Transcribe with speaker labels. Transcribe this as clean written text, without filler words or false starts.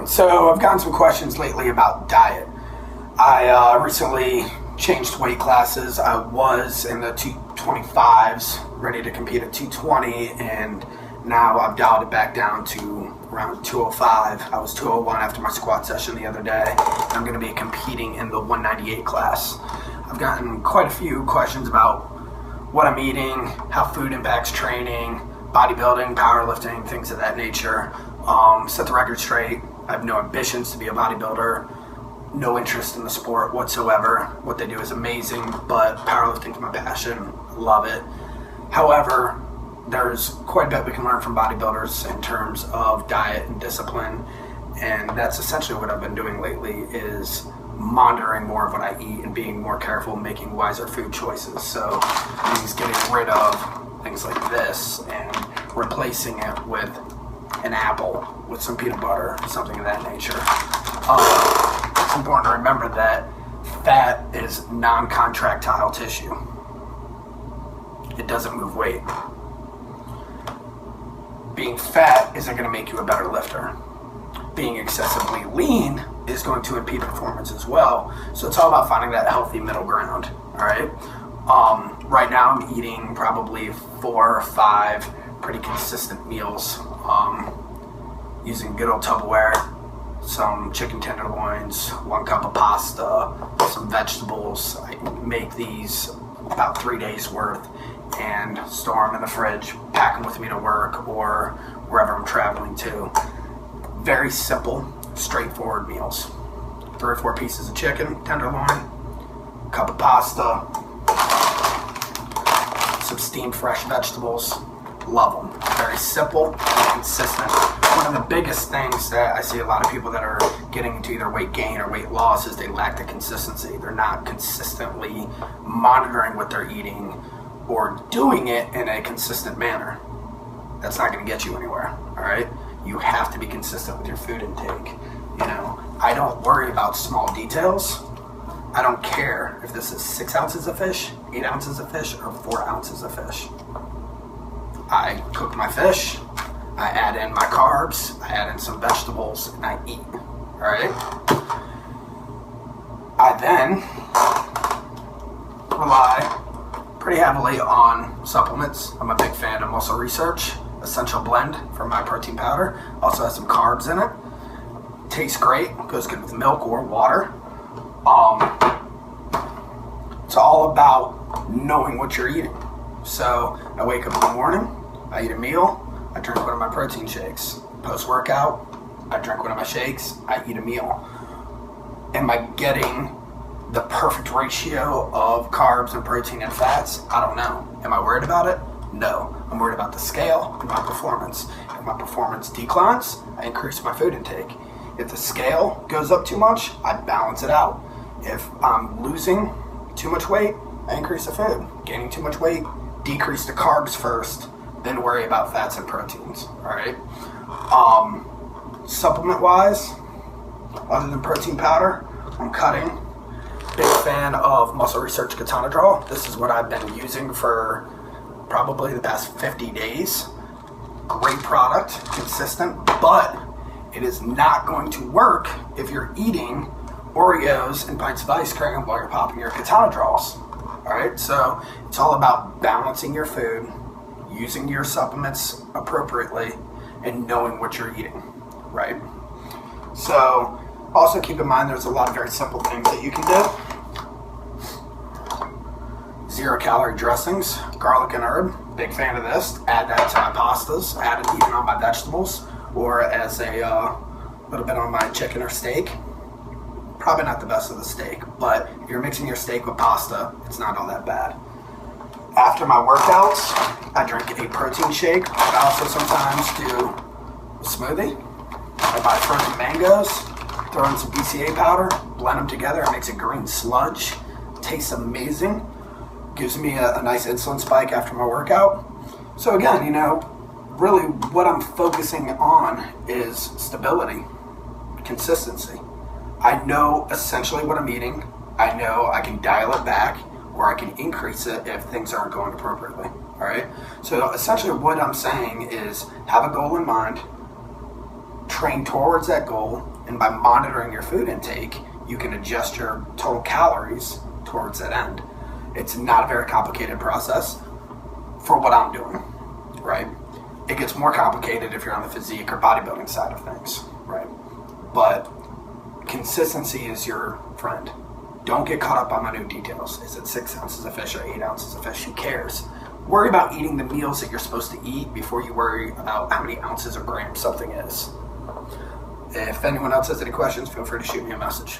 Speaker 1: So I've gotten some questions lately about diet. I recently changed weight classes. I was in the 225s, ready to compete at 220, and now I've dialed it back down to around 205. I was 201 after my squat session the other day. I'm going to be competing in the 198 class. I've gotten quite a few questions about what I'm eating, how food impacts training, bodybuilding, powerlifting, things of that nature. Set the record straight. I have no ambitions to be a bodybuilder, no interest in the sport whatsoever. What they do is amazing, but powerlifting is my passion. Love it. However, there's quite a bit we can learn from bodybuilders in terms of diet and discipline, and that's essentially what I've been doing lately, is monitoring more of what I eat and being more careful, making wiser food choices. So it means getting rid of things like this and replacing it with an apple with some peanut butter, something of that nature. It's important to remember that fat is non-contractile tissue. It doesn't move weight. Being fat isn't going to make you a better lifter. Being excessively lean is going to impede performance as well. So it's all about finding that healthy middle ground. All right. Right now I'm eating probably 4 or 5 pretty consistent meals, using good old Tupperware, some chicken tenderloins, 1 cup of pasta, some vegetables. I make these about 3 days worth and store them in the fridge, pack them with me to work or wherever I'm traveling to. Very simple, straightforward meals. 3 or 4 pieces of chicken tenderloin, cup of pasta, some steamed fresh vegetables. Love them. Very simple and consistent. One of the biggest things that I see a lot of people that are getting into either weight gain or weight loss is they lack the consistency. They're not consistently monitoring what they're eating or doing it in a consistent manner. That's not going to get you anywhere, all right? You have to be consistent with your food intake. You know, I don't worry about small details. I don't care if this is 6 ounces of fish, 8 ounces of fish, or 4 ounces of fish. I cook my fish, I add in my carbs, I add in some vegetables, and I eat, all right? I then rely pretty heavily on supplements. I'm a big fan of Muscle Research Essential Blend for my protein powder. Also has some carbs in it. Tastes great, goes good with milk or water. It's all about knowing what you're eating. So I wake up in the morning, I eat a meal, I drink one of my protein shakes. Post-workout, I drink one of my shakes, I eat a meal. Am I getting the perfect ratio of carbs and protein and fats? I don't know. Am I worried about it? No. I'm worried about the scale and my performance. If my performance declines, I increase my food intake. If the scale goes up too much, I balance it out. If I'm losing too much weight, I increase the food. Gaining too much weight, decrease the carbs first, then worry about fats and proteins, all right? Supplement-wise, other than protein powder, I'm cutting. Big fan of Muscle Research Ketonadrol. This is what I've been using for probably the past 50 days. Great product, consistent, but it is not going to work if you're eating Oreos and pints of ice cream while you're popping your Ketonadrols. All right, so it's all about balancing your food, using your supplements appropriately, and knowing what you're eating, right? So also keep in mind there's a lot of very simple things that you can do. 0 calorie dressings, garlic and herb, big fan of this. Add that to my pastas, add it even on my vegetables, or as a little bit on my chicken or steak. Probably not the best of the steak, but if you're mixing your steak with pasta, it's not all that bad. After my workouts, I drink a protein shake. I also sometimes do a smoothie. I buy frozen mangoes, throw in some BCA powder, blend them together. It makes a green sludge. Tastes amazing. Gives me a nice insulin spike after my workout. So again, you know, really what I'm focusing on is stability, consistency. I know essentially what I'm eating. I know I can dial it back or I can increase it if things aren't going appropriately. All right. So essentially what I'm saying is have a goal in mind, train towards that goal, And by monitoring your food intake, you can adjust your total calories towards that end. It's not a very complicated process for what I'm doing, right? It gets more complicated if you're on the physique or bodybuilding side of things, right? But consistency is your friend. Don't get caught up on minute details. Is it 6 ounces of fish or 8 ounces of fish? Who cares? Worry about eating the meals that you're supposed to eat before you worry about how many ounces or grams something is. If anyone else has any questions, feel free to shoot me a message.